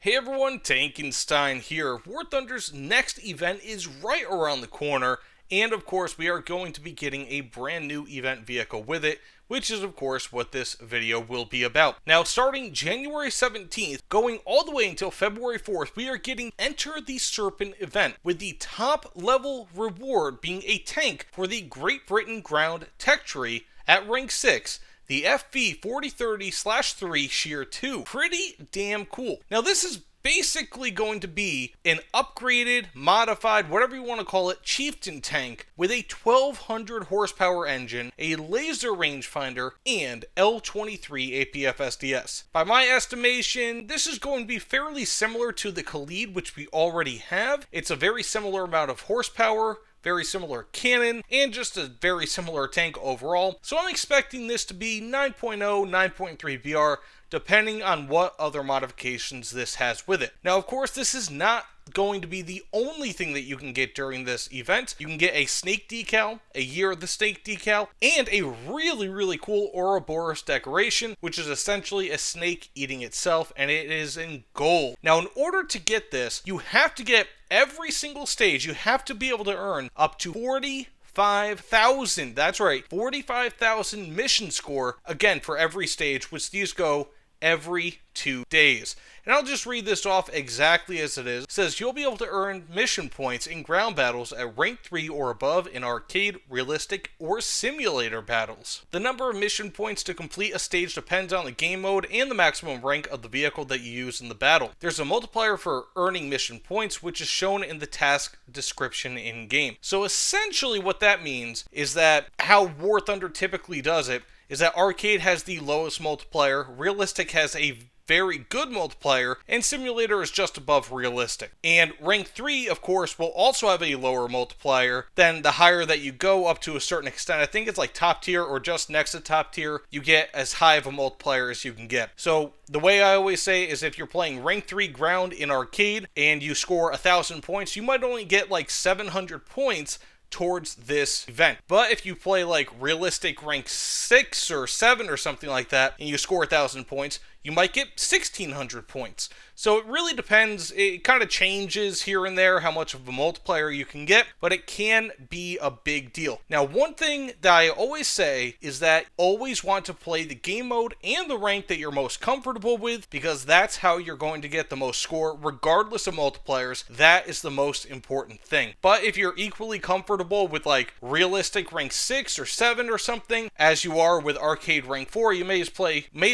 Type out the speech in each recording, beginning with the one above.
Hey everyone, Tankenstein here. War Thunder's next event is right around the corner, and of course we are going to be getting a brand new event vehicle with it, which is of course what this video will be about. Now starting January 17th, going all the way until February 4th, we are getting Enter the Serpent event, with the top level reward being a tank for the Great Britain ground tech tree at rank 6. The FV4030/3 Shir 2. Pretty damn cool. Now this is basically going to be an upgraded, modified, whatever you want to call it, chieftain tank with a 1200 horsepower engine, a laser rangefinder, and L23 APF SDS. By my estimation, this is going to be fairly similar to the Khalid, which we already have. It's a very similar amount of horsepower, very similar cannon, and just a very similar tank overall. So I'm expecting this to be 9.0, 9.3 BR, depending on what other modifications this has with it. Now, of course, this is not going to be the only thing that you can get during this event. You can get a snake decal, a Year of the Snake decal, and a really cool Ouroboros decoration, which is essentially a snake eating itself, and it is in gold. Now, in order to get this, you have to get every single stage. You have to be able to earn up to 45,000, that's right, 45,000 mission score, again, for every stage, which these go every 2 days. And I'll just read this off exactly as it is. It says you'll be able to earn mission points in ground battles at rank 3 or above in arcade, realistic, or simulator battles. The number of mission points to complete a stage depends on the game mode and the maximum rank of the vehicle that you use in the battle. There's a multiplier for earning mission points, which is shown in the task description in-game. So essentially what that means is that how War Thunder typically does it is that arcade has the lowest multiplier, realistic has a very good multiplier, and simulator is just above realistic. And rank 3, of course, will also have a lower multiplier than the higher that you go up to a certain extent. I think it's like top tier or just next to top tier, you get as high of a multiplier as you can get. So the way I always say is if you're playing rank 3 ground in arcade and you score 1,000 points, you might only get like 700 points towards this event. But if you play like realistic rank 6 or 7 or something like that, and you score 1,000 points, you might get 1,600 points. So it really depends. It kind of changes here and there how much of a multiplier you can get, but it can be a big deal. Now, one thing that I always say is that always want to play the game mode and the rank that you're most comfortable with, because that's how you're going to get the most score, regardless of multipliers. That is the most important thing. But if you're equally comfortable with like realistic rank 6 or 7 or something, as you are with arcade rank 4, you may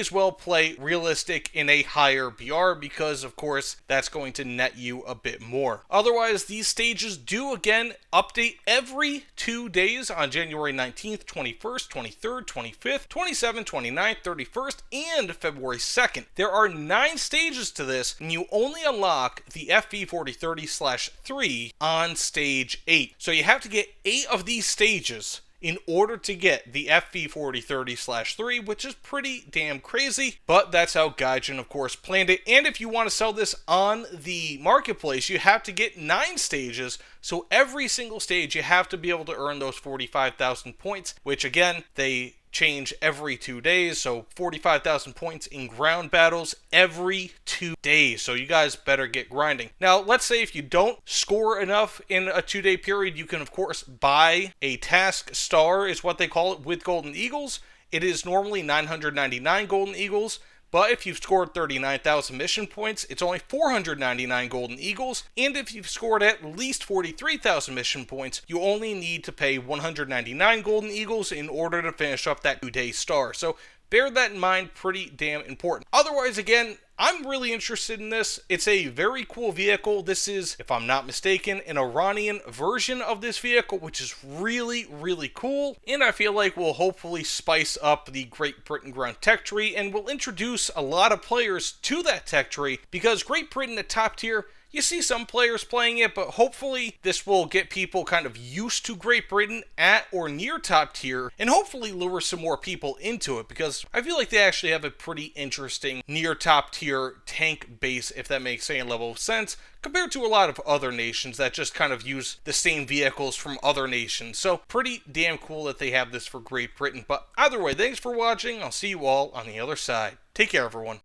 as well play realistic in a higher BR, because of course that's going to net you a bit more. Otherwise, these stages do again update every 2 days on January 19th, 21st, 23rd, 25th, 27th, 29th, 31st, and February 2nd. There are 9 stages to this, and you only unlock the FV4030/3 on stage 8. So you have to get 8 of these stages in order to get the FV4030/3, which is pretty damn crazy, but that's how Gaijin, of course, planned it. And if you want to sell this on the marketplace, you have to get 9 stages, so every single stage you have to be able to earn those 45,000 points, which again, they change every 2 days, so 45,000 points in ground battles every 2 days, so you guys better get grinding. Now, let's say if you don't score enough in a 2-day period, you can of course buy a task star, is what they call it, with Golden Eagles. It is normally 999 Golden Eagles, but if you've scored 39,000 mission points, it's only 499 Golden Eagles, and if you've scored at least 43,000 mission points, you only need to pay 199 Golden Eagles in order to finish up that 2-day star. So bear that in mind, pretty damn important. Otherwise, again, I'm really interested in this. It's a very cool vehicle. This is, if I'm not mistaken, an Iranian version of this vehicle, which is really cool. And I feel like we'll hopefully spice up the Great Britain ground tech tree, and we'll introduce a lot of players to that tech tree, because Great Britain at top tier, you see some players playing it, but hopefully this will get people kind of used to Great Britain at or near top tier, and hopefully lure some more people into it, because I feel like they actually have a pretty interesting near top tier tank base, if that makes any level of sense, compared to a lot of other nations that just kind of use the same vehicles from other nations. So pretty damn cool that they have this for Great Britain. But either way, thanks for watching. I'll see you all on the other side. Take care, everyone.